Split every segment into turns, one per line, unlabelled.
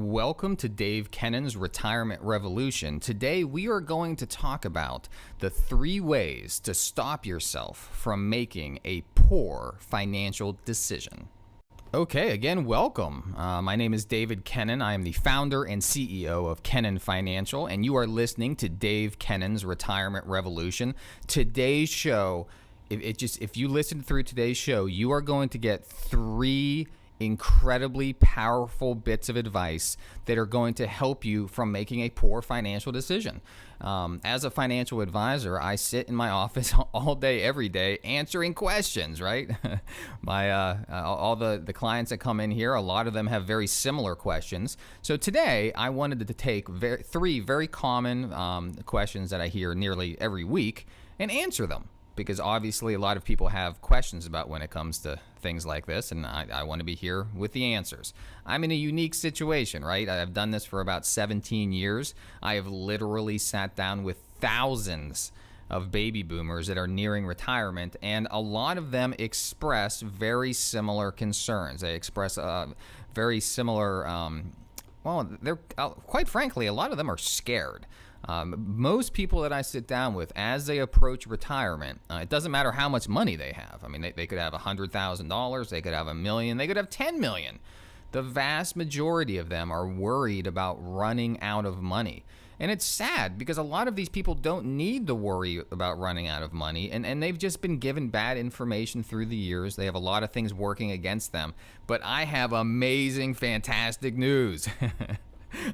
Welcome to Dave Kennon's Retirement Revolution. Today we are going to talk about the 3 ways to stop yourself from making a poor financial decision. Okay, again, welcome. My name is David Kennon. I am the founder and CEO of Kennon Financial, and you are listening to Dave Kennon's Retirement Revolution. Today's show, if you listen through today's show, you are going to get 3 incredibly powerful bits of advice that are going to help you from making a poor financial decision. As a financial advisor, I sit in my office all day, every day, answering questions, right? All the clients that come in here, a lot of them have very similar questions. So today, I wanted to take 3 very common questions that I hear nearly every week and answer them. Because obviously a lot of people have questions about when it comes to things like this, and I want to be here with the answers. I'm in a unique situation, right? I've done this for about 17 years. I have literally sat down with thousands of baby boomers that are nearing retirement, and a lot of them express very similar concerns. They express very similar, they're quite frankly, a lot of them are scared. Most people that I sit down with as they approach retirement, it doesn't matter how much money they have. I mean, they could have $100,000, they could have $1 million, they could have $10 million. The vast majority of them are worried about running out of money. And it's sad because a lot of these people don't need to worry about running out of money, and they've just been given bad information through the years. They have a lot of things working against them. But I have amazing, fantastic news.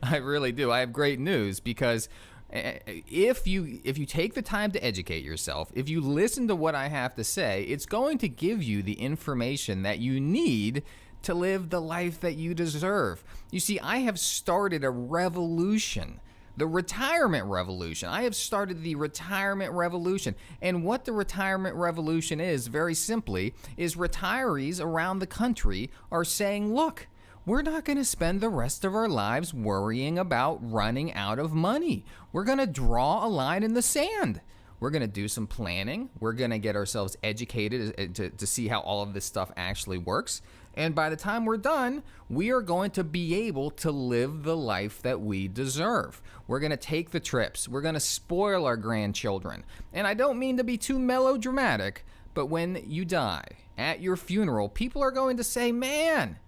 I really do. I have great news because if you take the time to educate yourself, if you listen to what I have to say, it's going to give you the information that you need to live the life that you deserve. You see, I have started a revolution, the retirement revolution. I have started the retirement revolution. And what the retirement revolution is, very simply, is retirees around the country are saying, look, we're not going to spend the rest of our lives worrying about running out of money. We're going to draw a line in the sand. We're going to do some planning. We're going to get ourselves educated to see how all of this stuff actually works. And by the time we're done, we are going to be able to live the life that we deserve. We're going to take the trips. We're going to spoil our grandchildren. And I don't mean to be too melodramatic, but when you die, at your funeral, people are going to say, man,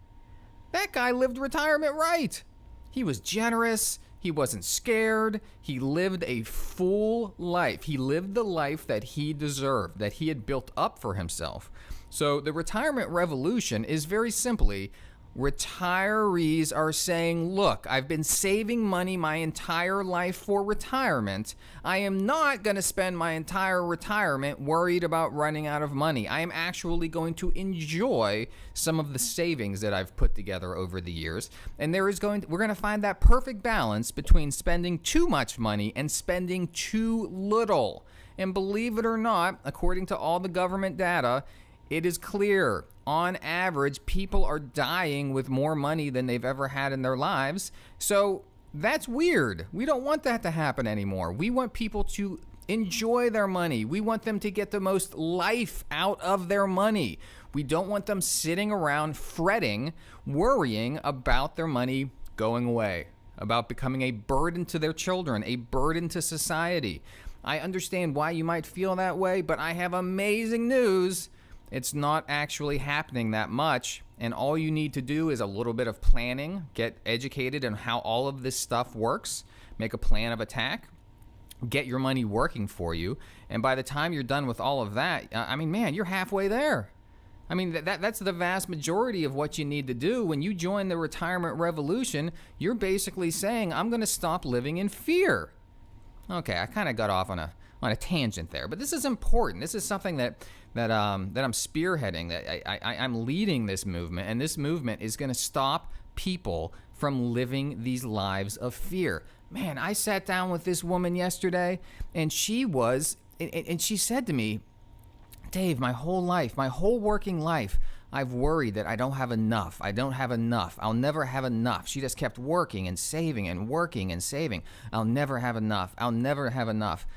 that guy lived retirement right. He was generous. He wasn't scared. He lived a full life. He lived the life that he deserved, that he had built up for himself. So the retirement revolution is very simply, retirees are saying, look, I've been saving money my entire life for retirement. I am not going to spend my entire retirement worried about running out of money. I am actually going to enjoy some of the savings that I've put together over the years. And we're going to find that perfect balance between spending too much money and spending too little. And believe it or not, according to all the government data, it is clear, on average, people are dying with more money than they've ever had in their lives. So that's weird. We don't want that to happen anymore. We want people to enjoy their money. We want them to get the most life out of their money. We don't want them sitting around fretting, worrying about their money going away, about becoming a burden to their children, a burden to society. I understand why you might feel that way, but I have amazing news. It's not actually happening that much, and all you need to do is a little bit of planning, get educated on how all of this stuff works, make a plan of attack, get your money working for you, and by the time you're done with all of that, you're halfway there. I mean, that's the vast majority of what you need to do. When you join the retirement revolution, you're basically saying, I'm going to stop living in fear. Okay, I kind of got off on a tangent there, but this is important. This is something that I'm spearheading, that I'm leading this movement, and this movement is going to stop people from living these lives of fear. Man, I sat down with this woman yesterday, and she said to me, Dave, my whole life, my whole working life, I've worried that I don't have enough. I don't have enough. I'll never have enough. She just kept working and saving and working and saving. I'll never have enough. I'll never have enough.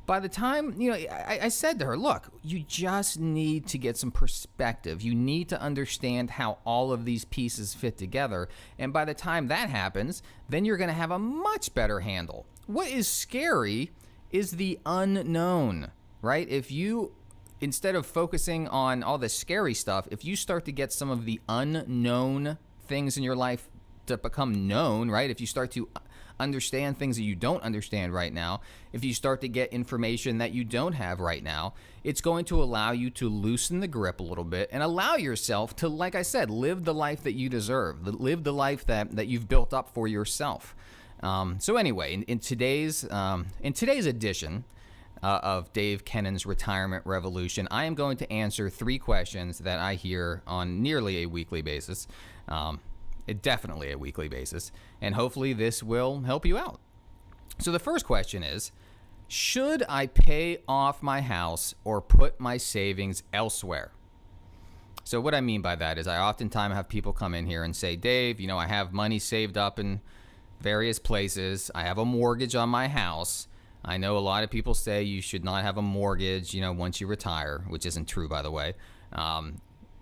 by the time, I said to her, look, you just need to get some perspective. You need to understand how all of these pieces fit together. And by the time that happens, then you're going to have a much better handle. What is scary is the unknown, right? If you, instead of focusing on all the scary stuff, if you start to get some of the unknown things in your life to become known, right? If you start to understand things that you don't understand right now, if you start to get information that you don't have right now, it's going to allow you to loosen the grip a little bit and allow yourself to, like I said, live the life that you deserve, live the life that you've built up for yourself. So anyway, in today's edition of Dave Kennan's Retirement Revolution, I am going to answer 3 questions that I hear on nearly a weekly basis. Definitely a weekly basis, and hopefully this will help you out. So the first question is, should I pay off my house or put my savings elsewhere? So what I mean by that is I oftentimes have people come in here and say, Dave, I have money saved up in various places. I have a mortgage on my house. I know a lot of people say you should not have a mortgage, once you retire, which isn't true, by the way.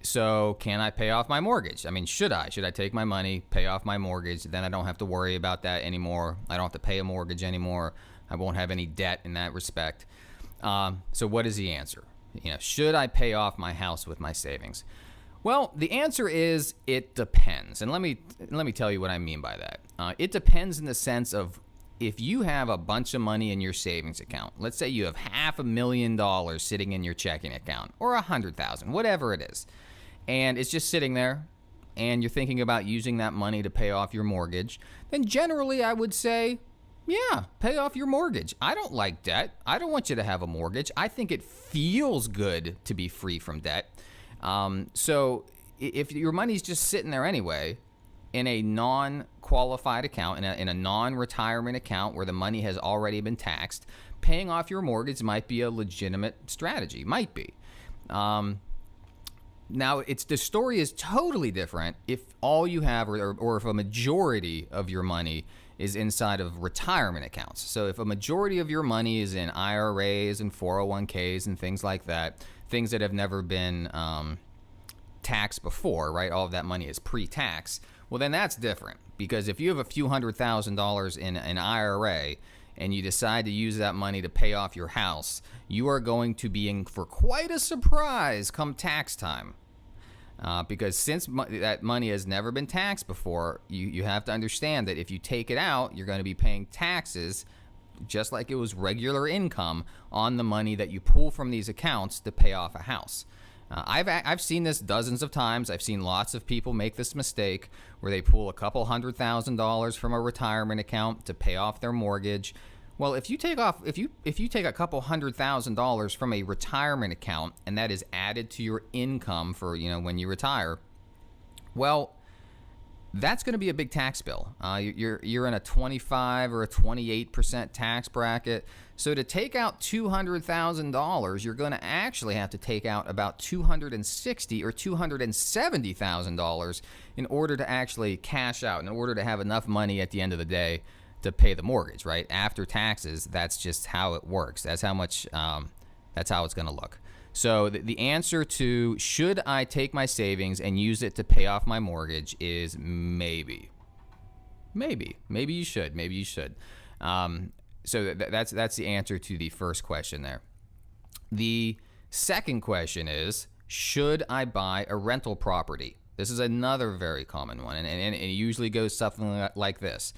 So can I pay off my mortgage? I mean, should I? Should I take my money, pay off my mortgage? Then I don't have to worry about that anymore. I don't have to pay a mortgage anymore. I won't have any debt in that respect. So what is the answer? Should I pay off my house with my savings? Well, the answer is it depends. And let me tell you what I mean by that. It depends in the sense of if you have a bunch of money in your savings account, let's say you have $500,000 sitting in your checking account or $100,000, whatever it is, and it's just sitting there and you're thinking about using that money to pay off your mortgage, then generally I would say, yeah, pay off your mortgage. I don't like debt. I don't want you to have a mortgage. I think it feels good to be free from debt. So if your money's just sitting there anyway, in a non-qualified account, in a non-retirement account where the money has already been taxed, paying off your mortgage might be a legitimate strategy. Might be. Now, the story is totally different if all you have, or if a majority of your money is inside of retirement accounts. So if a majority of your money is in IRAs and 401ks and things like that, things that have never been taxed before, right? All of that money is pre-tax. Well, then that's different, because if you have a few $100,000 in an IRA and you decide to use that money to pay off your house, you are going to be in for quite a surprise come tax time. Because since that money has never been taxed before, you have to understand that if you take it out, you're going to be paying taxes just like it was regular income on the money that you pull from these accounts to pay off a house. I've seen this dozens of times. I've seen lots of people make this mistake where they pull a couple $100,000 from a retirement account to pay off their mortgage. Well, if you take a couple $100,000 from a retirement account and that is added to your income for when you retire, well, that's going to be a big tax bill. You're in a 25 or a 28% tax bracket. So to take out $200,000, you're going to actually have to take out about $260,000 or $270,000 in order to actually cash out, in order to have enough money at the end of the day to pay the mortgage, right? After taxes, that's just how it works. That's how much. That's how it's going to look. So the answer to should I take my savings and use it to pay off my mortgage is maybe. Maybe you should. Maybe you should. So that's the answer to the first question there. The second question is, should I buy a rental property? This is another very common one, and it usually goes something like this.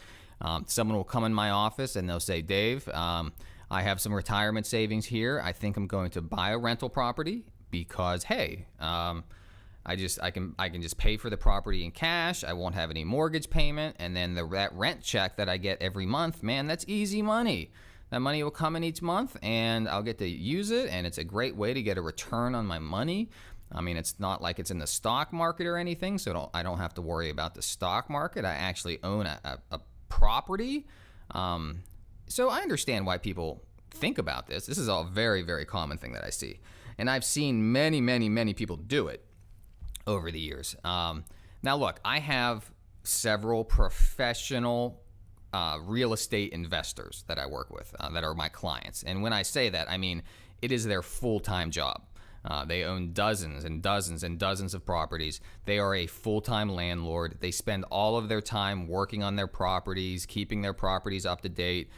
Someone will come in my office and they'll say, Dave, I have some retirement savings here. I think I'm going to buy a rental property because, hey, I can just pay for the property in cash. I won't have any mortgage payment, and then that rent check that I get every month, man, that's easy money. That money will come in each month, and I'll get to use it, and it's a great way to get a return on my money. I mean, it's not like it's in the stock market or anything, so I don't have to worry about the stock market. I actually own a property. So I understand why people think about this. This is a very, very common thing that I see. And I've seen many, many, many people do it over the years. Now, look, I have several professional real estate investors that I work with that are my clients. And when I say that, I mean it is their full-time job. They own dozens and dozens and dozens of properties. They are a full-time landlord. They spend all of their time working on their properties, keeping their properties up to date,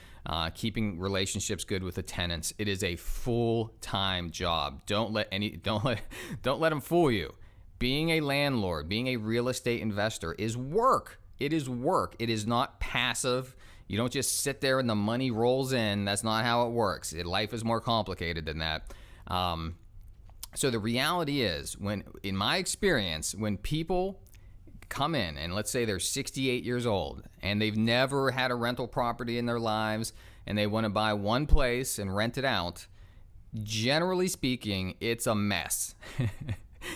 keeping relationships good with the tenants. It is a full-time job. Don't let them fool you. Being a landlord, being a real estate investor is work. It is work. It is not passive. You don't just sit there and the money rolls in. That's not how it works. Life is more complicated than that. So the reality is, in my experience, when people come in and let's say they're 68 years old and they've never had a rental property in their lives and they want to buy one place and rent it out, generally speaking, it's a mess.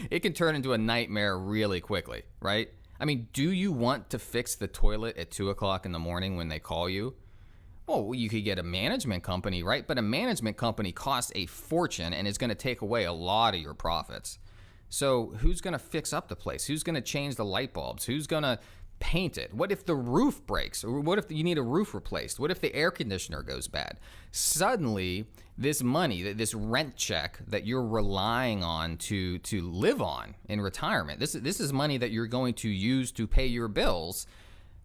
It can turn into a nightmare really quickly, right? I mean, do you want to fix the toilet at 2 o'clock in the morning when they call you? Well, you could get a management company, right? But a management company costs a fortune and is going to take away a lot of your profits. So who's going to fix up the place? Who's going to change the light bulbs? Who's going to paint it? What if the roof breaks? Or what if you need a roof replaced? What if the air conditioner goes bad? Suddenly, this money, this rent check that you're relying on to live on in retirement, this is money that you're going to use to pay your bills.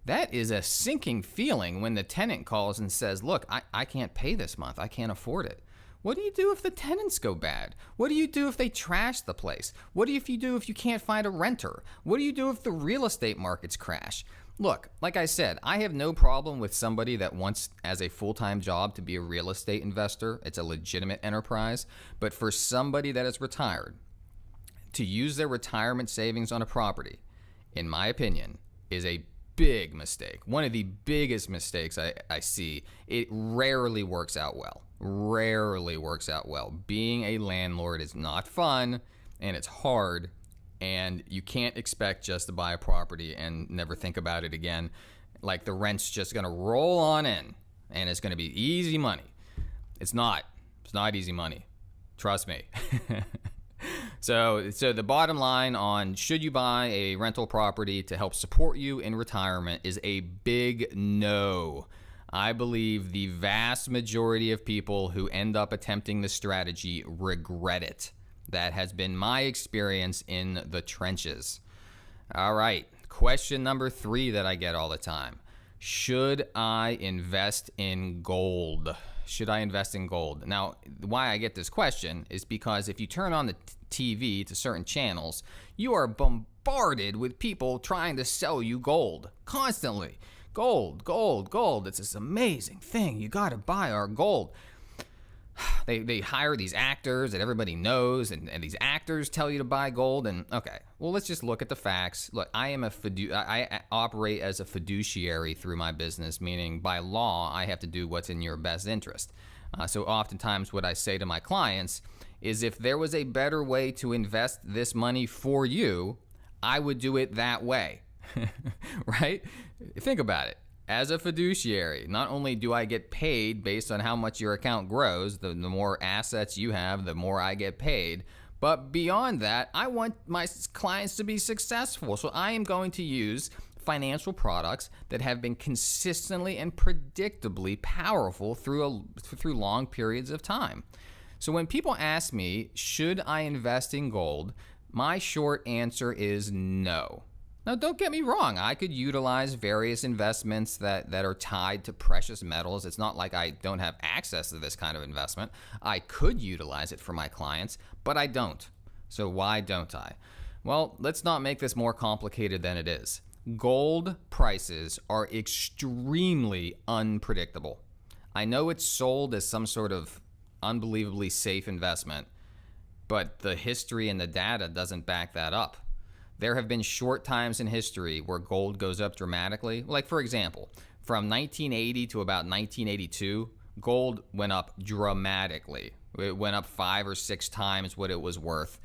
That is a sinking feeling when the tenant calls and says, look, I can't pay this month. I can't afford it. What do you do if the tenants go bad? What do you do if they trash the place? What do you do if you can't find a renter? What do you do if the real estate markets crash? Look, like I said, I have no problem with somebody that wants as a full-time job to be a real estate investor. It's a legitimate enterprise. But for somebody that is retired, to use their retirement savings on a property, in my opinion, is a big mistake. One of the biggest mistakes I see. It rarely works out well. Rarely works out well. Being a landlord is not fun and it's hard, and you can't expect just to buy a property and never think about it again. Like the rent's just going to roll on in and it's going to be easy money. It's not. It's not easy money. Trust me. So the bottom line on should you buy a rental property to help support you in retirement is a big no. I believe the vast majority of people who end up attempting this strategy regret it. That has been my experience in the trenches. All right, question number 3 that I get all the time. Should I invest in gold? Should I invest in gold? Now, why I get this question is because if you turn on the TV to certain channels, you are bombarded with people trying to sell you gold constantly. Gold, gold, gold. It's this amazing thing. You got to buy our gold. They hire these actors that everybody knows, and these actors tell you to buy gold. And okay, well, let's just look at the facts. Look, I operate as a fiduciary through my business, meaning by law, I have to do what's in your best interest. So oftentimes what I say to my clients is if there was a better way to invest this money for you, I would do it that way, right? Think about it. As a fiduciary, not only do I get paid based on how much your account grows, the more assets you have, the more I get paid. But beyond that, I want my clients to be successful. So I am going to use financial products that have been consistently and predictably powerful through long periods of time. So when people ask me, should I invest in gold? My short answer is no. Now, don't get me wrong. I could utilize various investments that are tied to precious metals. It's not like I don't have access to this kind of investment. I could utilize it for my clients, but I don't. So why don't I? Well, let's not make this more complicated than it is. Gold prices are extremely unpredictable. I know it's sold as some sort of unbelievably safe investment, but the history and the data doesn't back that up. There have been short times in history where gold goes up dramatically. Like, for example, from 1980 to about 1982, gold went up dramatically. It went up 5 or 6 times what it was worth.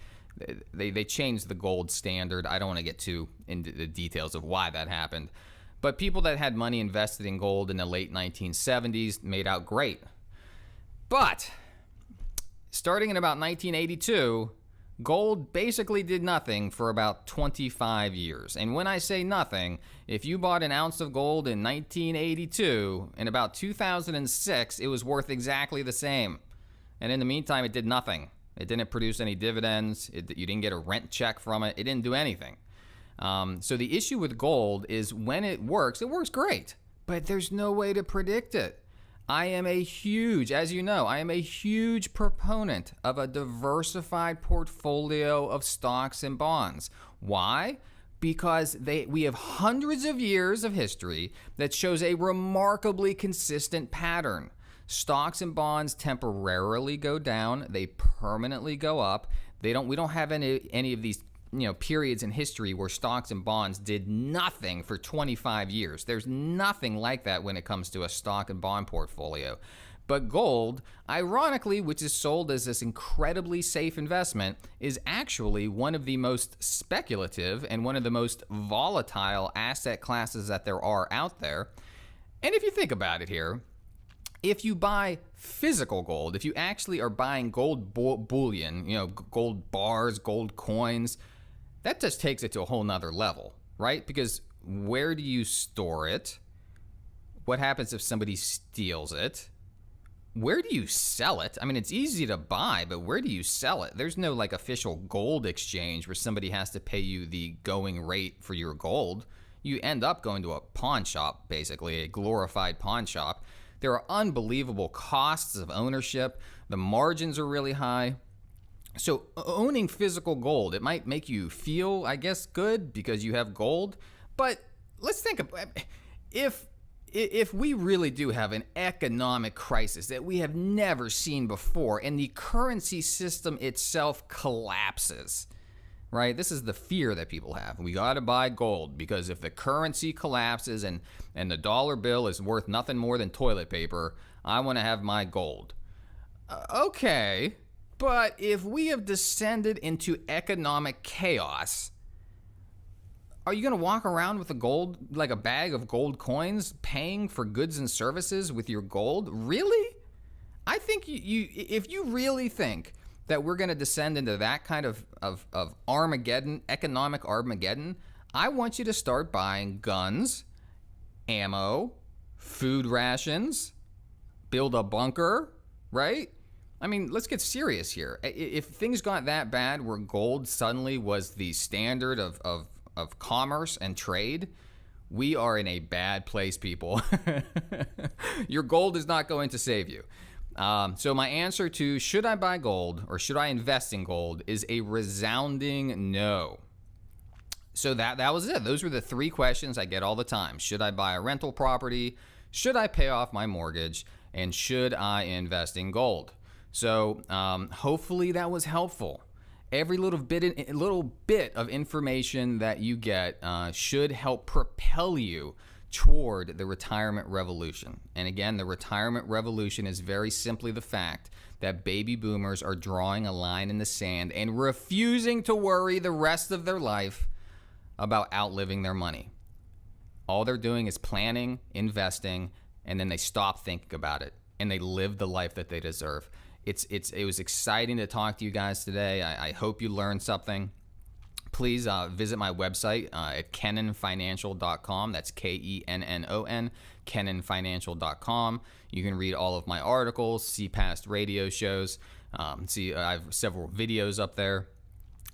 They changed the gold standard. I don't want to get too into the details of why that happened. But people that had money invested in gold in the late 1970s made out great. But starting in about 1982, Gold basically did nothing for about 25 years. And when I say nothing, if you bought an ounce of gold in 1982, in about 2006, it was worth exactly the same. And in the meantime, it did nothing. It didn't produce any dividends. You didn't get a rent check from it. It didn't do anything. So the issue with gold is when it works great, but there's no way to predict it. As you know, I am a huge proponent of a diversified portfolio of stocks and bonds. Why? Because we have hundreds of years of history that shows a remarkably consistent pattern. Stocks and bonds temporarily go down, they permanently go up. We don't have any of these periods in history where stocks and bonds did nothing for 25 years. There's nothing like that when it comes to a stock and bond portfolio. But gold, ironically, which is sold as this incredibly safe investment, is actually one of the most speculative and one of the most volatile asset classes that there are out there. And if you think about it here, if you buy physical gold, if you actually are buying gold bullion, gold bars, gold coins, that just takes it to a whole nother level, right? Because where do you store it? What happens if somebody steals it? Where do you sell it? I mean, it's easy to buy, but where do you sell it? There's no official gold exchange where somebody has to pay you the going rate for your gold. You end up going to a pawn shop, basically, a glorified pawn shop. There are unbelievable costs of ownership. The margins are really high. So owning physical gold, it might make you feel, I guess, good because you have gold. But let's think about if we really do have an economic crisis that we have never seen before and the currency system itself collapses, right? This is the fear that people have. We got to buy gold because if the currency collapses and the dollar bill is worth nothing more than toilet paper, I want to have my gold. Okay. But if we have descended into economic chaos, are you going to walk around with a bag of gold coins, paying for goods and services with your gold? Really? I think if you really think that we're going to descend into that kind of Armageddon, economic Armageddon, I want you to start buying guns, ammo, food rations, build a bunker, right? I mean, let's get serious here. If things got that bad where gold suddenly was the standard of commerce and trade, we are in a bad place, people. Your gold is not going to save you. So my answer to should I buy gold or should I invest in gold is a resounding no. So that was it. Those were the three questions I get all the time. Should I buy a rental property? Should I pay off my mortgage? And should I invest in gold? So hopefully that was helpful. Every little bit of information that you get should help propel you toward the retirement revolution. And again, the retirement revolution is very simply the fact that baby boomers are drawing a line in the sand and refusing to worry the rest of their life about outliving their money. All they're doing is planning, investing, and then they stop thinking about it and they live the life that they deserve. It was exciting to talk to you guys today. I hope you learned something. Please visit my website at kennonfinancial.com. That's KENNON, kennonfinancial.com. You can read all of my articles, see past radio shows, I have several videos up there.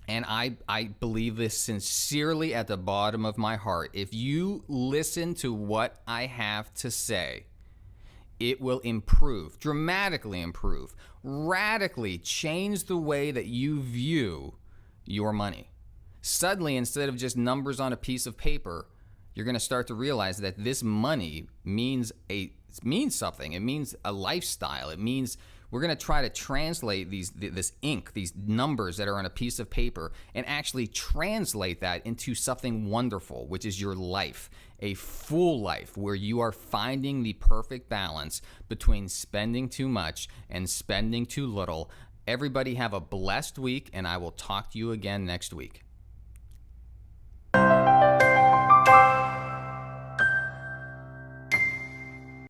And I believe this sincerely at the bottom of my heart. If you listen to what I have to say, it will improve, dramatically improve, radically change the way that you view your money. Suddenly, instead of just numbers on a piece of paper, you're going to start to realize that this money means something. It means a lifestyle. It means we're going to try to translate this ink, these numbers that are on a piece of paper, and actually translate that into something wonderful, which is your life, a full life where you are finding the perfect balance between spending too much and spending too little. Everybody have a blessed week, and I will talk to you again next week.